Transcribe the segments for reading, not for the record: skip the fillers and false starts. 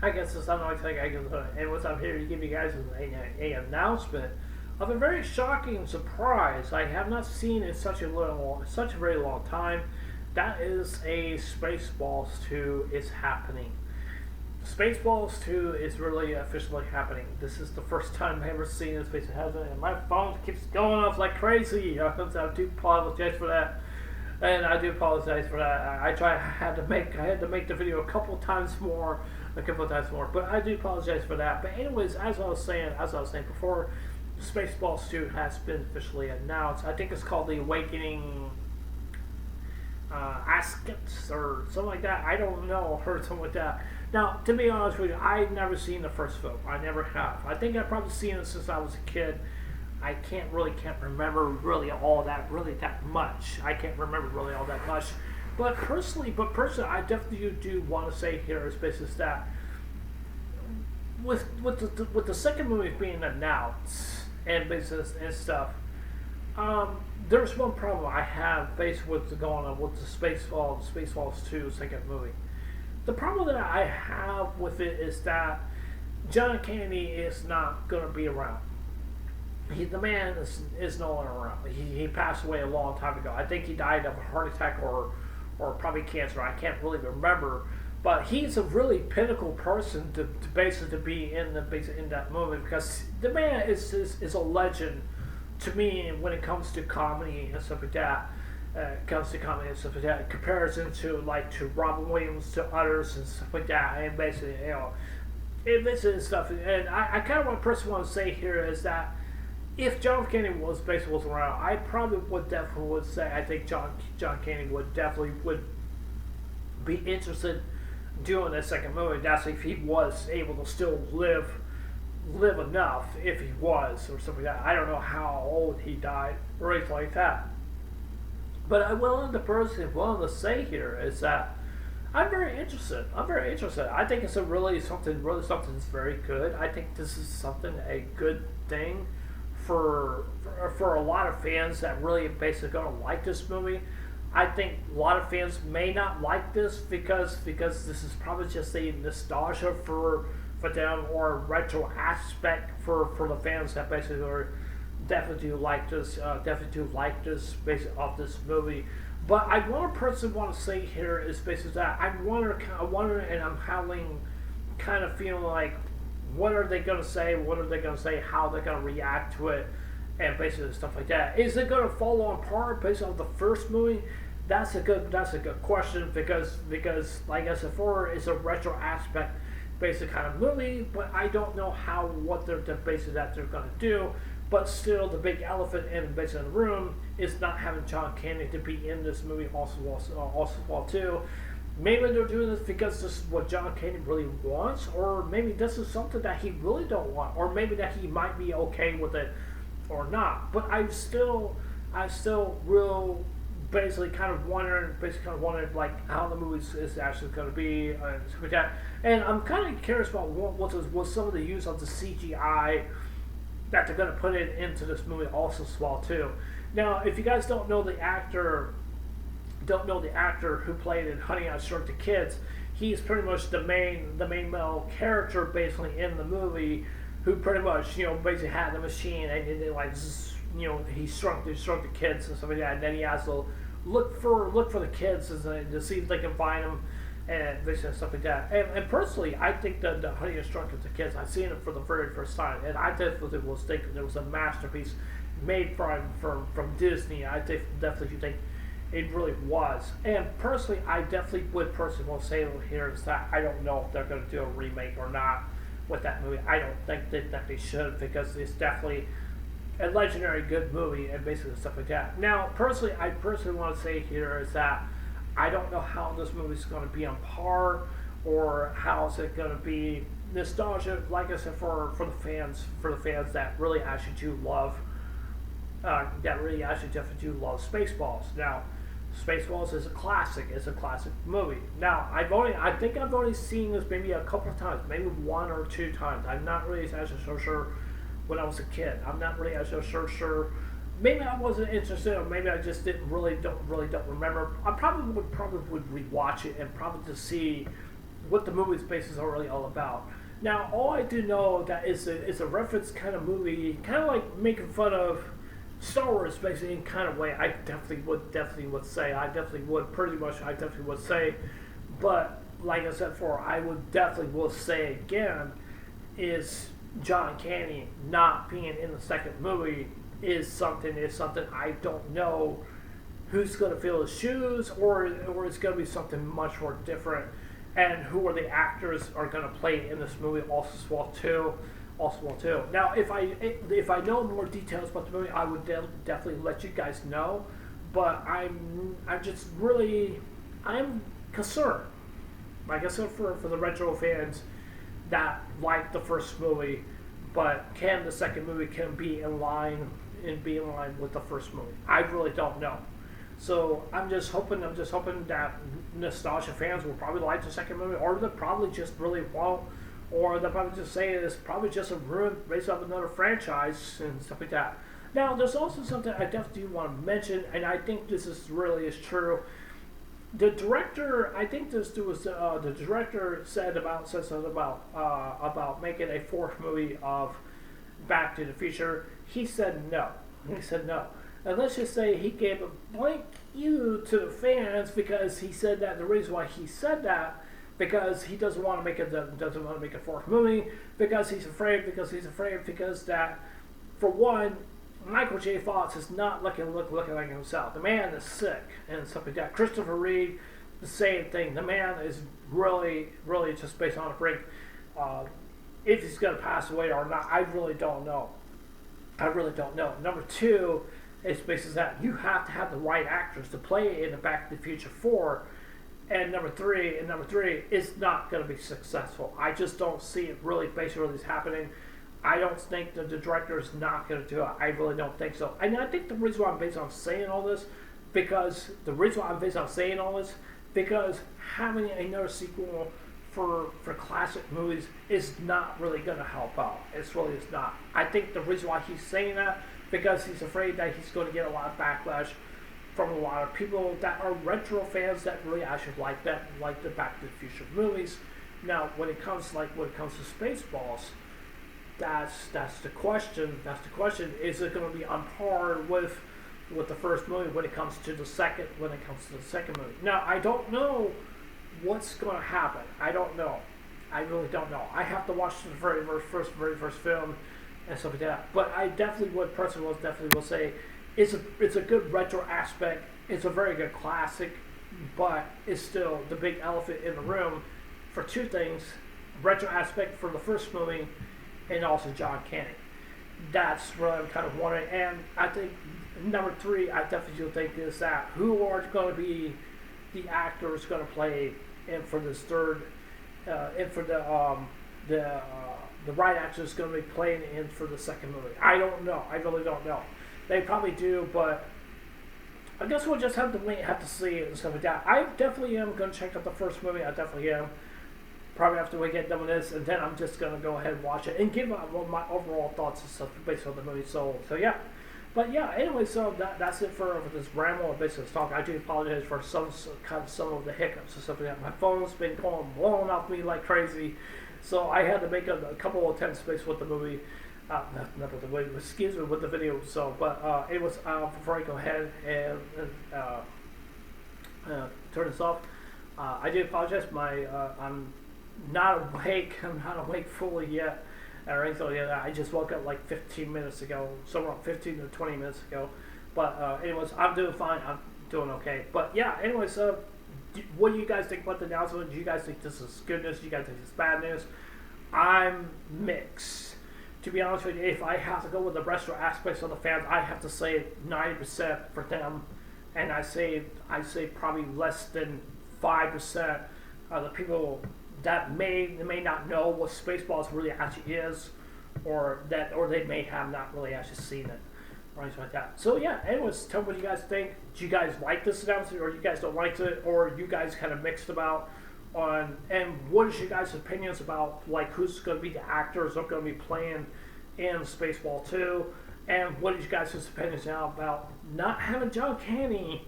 I guess it's not like I guess, anyways, I'm here to give you guys an announcement of a very shocking surprise I have not seen in such a very long time. That is a Spaceballs 2 is happening. Spaceballs 2 is really officially happening. This is the first time I've ever seen this piece of heaven, and my phone keeps going off like crazy. I do apologize for that, and I do apologize for that. I had to make the video a couple of times more, but I do apologize for that. But anyways, as I was saying before, Spaceballs 2 has been officially announced. I think it's called the Awakening Askets or something like that. I don't know, heard something like that. Now, to be honest with you, I've never seen the first film. I never have. I think I've probably seen it since I was a kid. I can't remember really that much. I can't remember really all that much. But personally, I definitely do want to say here is basically that with the second movie being announced and basis and stuff, there's one problem I have based with going on with the Spaceballs 2 second movie. The problem that I have with it is that John Kennedy is not going to be around. The man is no longer around. He passed away a long time ago. I think he died of a heart attack or probably cancer. I can't really remember. But he's a really pinnacle person to basically to be in that movie because the man is a legend to me when it comes to comedy and stuff like that. Comparison to Robin Williams to others and stuff like that, and basically it basically stuff. And I kind of want to say here is that if John Kennedy was around, I probably would say I think John Kennedy would be interested doing a second movie. That's if he was able to still live enough, if he was or something like that. I don't know how old he died or anything like that. But I'm willing to say here is that I'm very interested. I think it's something that's very good. I think this is a good thing for a lot of fans that really basically gonna like this movie. I think a lot of fans may not like this because this is probably just a nostalgia for them or a retro aspect for the fans that basically are definitely do like this basically of this movie. But I personally want to say here is basically that I wonder, and I'm having kind of feeling like, what are they gonna say? What are they gonna say? How they're gonna react to it? And basically stuff like that. Is it gonna fall on par based on the first movie? That's a good question because like I said before, it's a retro aspect basic kind of movie, but I don't know what they're gonna do. But still, the big elephant in the room is not having John Kennedy to be in this movie also too. Maybe they're doing this because this is what John Kennedy really wants, or maybe this is something that he really don't want, or maybe that he might be okay with it or not. But I still real basically kind of wondering like how the movie is actually going to be and stuff like that. And I'm kind of curious about what some of the use of the CGI that they're going to put it into this movie also as well too. Now, if you guys don't know the actor who played in Honey I Shrunk the Kids, he's pretty much the main male character basically in the movie, who pretty much basically had the machine and they like he shrunk the kids and stuff like that, and then he has to look for the kids to see if they can find them and basically stuff like that. And personally, I think that the Honey I Shrunk the Kids, I've seen it for the very first time, and I definitely was thinking it was a masterpiece made from Disney. I definitely think it really was. And personally, I definitely would want to say here is that I don't know if they're going to do a remake or not with that movie. I don't think that they should, because it's definitely a legendary good movie and basically stuff like that. Now, I personally want to say here is that I don't know how this movie is going to be on par, or how is it going to be nostalgia. Like I said, for the fans that really actually do love, definitely do love Spaceballs. Now, Spaceballs is a classic. It's a classic movie. Now, I think I've only seen this maybe a couple of times, maybe one or two times. I'm not really actually so sure. When I was a kid, I'm not really actually so sure. Maybe I wasn't interested, or maybe I just don't remember. I probably would rewatch it and probably to see what the movie's basis are really all about. Now, all I do know that is a reference kind of movie, kind of like making fun of Star Wars, basically in kind of way. I definitely would say, I definitely would say, but like I said before, I would definitely will say again, is John Candy not being in the second movie is something I don't know who's going to fill his shoes, or it's going to be something much more different, and who are the actors are going to play in this movie also as well too. Now, if I know more details about the movie, I would definitely let you guys know. But I'm concerned. Like I said, for the retro fans that like the first movie, but can the second movie be in line with the first movie? I really don't know. So I'm just hoping that nostalgia fans will probably like the second movie, or they probably just really won't, or they'll probably just say it's probably just a ruin based off another franchise and stuff like that. Now, there's also something I definitely want to mention, and I think this is true. The director, I think the director said something about making a fourth movie of Back to the Future. He said no. And let's just say he gave a blank you to the fans, because he said that the reason why he said that, because he doesn't want to make a fourth movie, because he's afraid that, for one, Michael J. Fox is not looking like himself. The man is sick and stuff like that. Christopher Reeve, the same thing. The man is really just based on a brink. If he's going to pass away or not, I really don't know. Number two, it's basically that you have to have the right actors to play in the Back to the Future 4. And number three, it's not going to be successful. I just don't see it really happening. I don't think that the director is not going to do it. I really don't think so. And I think the reason why I'm based on saying all this, because having another sequel for classic movies is not really going to help out. It's not. I think the reason why he's saying that, because he's afraid that he's going to get a lot of backlash from a lot of people that are retro fans that really actually like the Back to the Future movies. Now, when it comes to Spaceballs, that's the question. Is it going to be on par with the first movie when it comes to the second movie? Now, I don't know what's going to happen. I don't know. I really don't know. I have to watch the very first film and stuff like that. But I definitely will say it's a good retro aspect. It's a very good classic, but it's still the big elephant in the room for two things: retro aspect for the first movie, and also John Candy. That's what I'm kind of wondering. And I think number three, I definitely do think, is that who are going to be the actors going to play in for this third, and for the right actors going to be playing in for the second movie. I don't know. I really don't know. They probably do, but I guess we'll just have to see and stuff like that. I definitely am going to check out the first movie. I definitely am. Probably after we get done with this, and then I'm just going to go ahead and watch it and give my overall thoughts and stuff based on the movie. So yeah. But yeah, anyway, so that's it for this ramble and business talk. I do apologize for some of the hiccups and stuff like that. My phone's been blowing off me like crazy, so I had to make a couple of attempts with the movie. Not with the movie, excuse me, with the video. So, but it was before I go ahead and turn this off. I do apologize. I'm not awake. I'm not awake fully yet. I just woke up like 15 minutes ago, somewhere 15 to 20 minutes ago. But anyways, I'm doing fine. I'm doing okay. But yeah, anyways, what do you guys think about the announcement? Do you guys think this is good news? Do you guys think it's bad news? I'm mixed. To be honest with you, if I have to go with the retro aspects of the fans, I have to say 90% for them, and I say probably less than 5% of the people that may not know what Spaceballs really actually is, or they may have not really actually seen it, or anything like that. So yeah, anyways, tell me what you guys think. Do you guys like this announcement, or you guys don't like it, or you guys kind of mixed about on? And what is your guys' opinions about like who's going to be the actors that are going to be playing in Spaceball 2? And what is your guys' opinions now about not having John Candy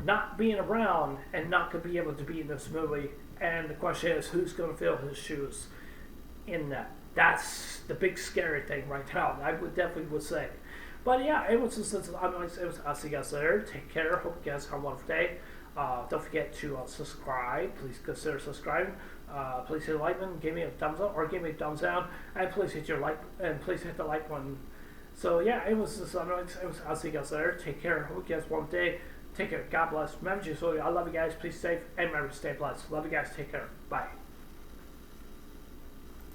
not being around and not going to be able to be in this movie? And the question is, who's going to fill his shoes in that? That's the big scary thing right now. I would definitely would say. But yeah, it was just I'll see you guys later. Take care. Hope you guys have a wonderful day. Don't forget to subscribe. Please consider subscribing. Please hit the like button, give me a thumbs up or give me a thumbs down, and please hit your like and please hit the like button. So yeah, it was just I'll see you guys later. Take care. Hope you guys have a wonderful day. Take care. God bless. Remember, I love you guys. Please stay safe and remember to stay blessed. Love you guys. Take care. Bye.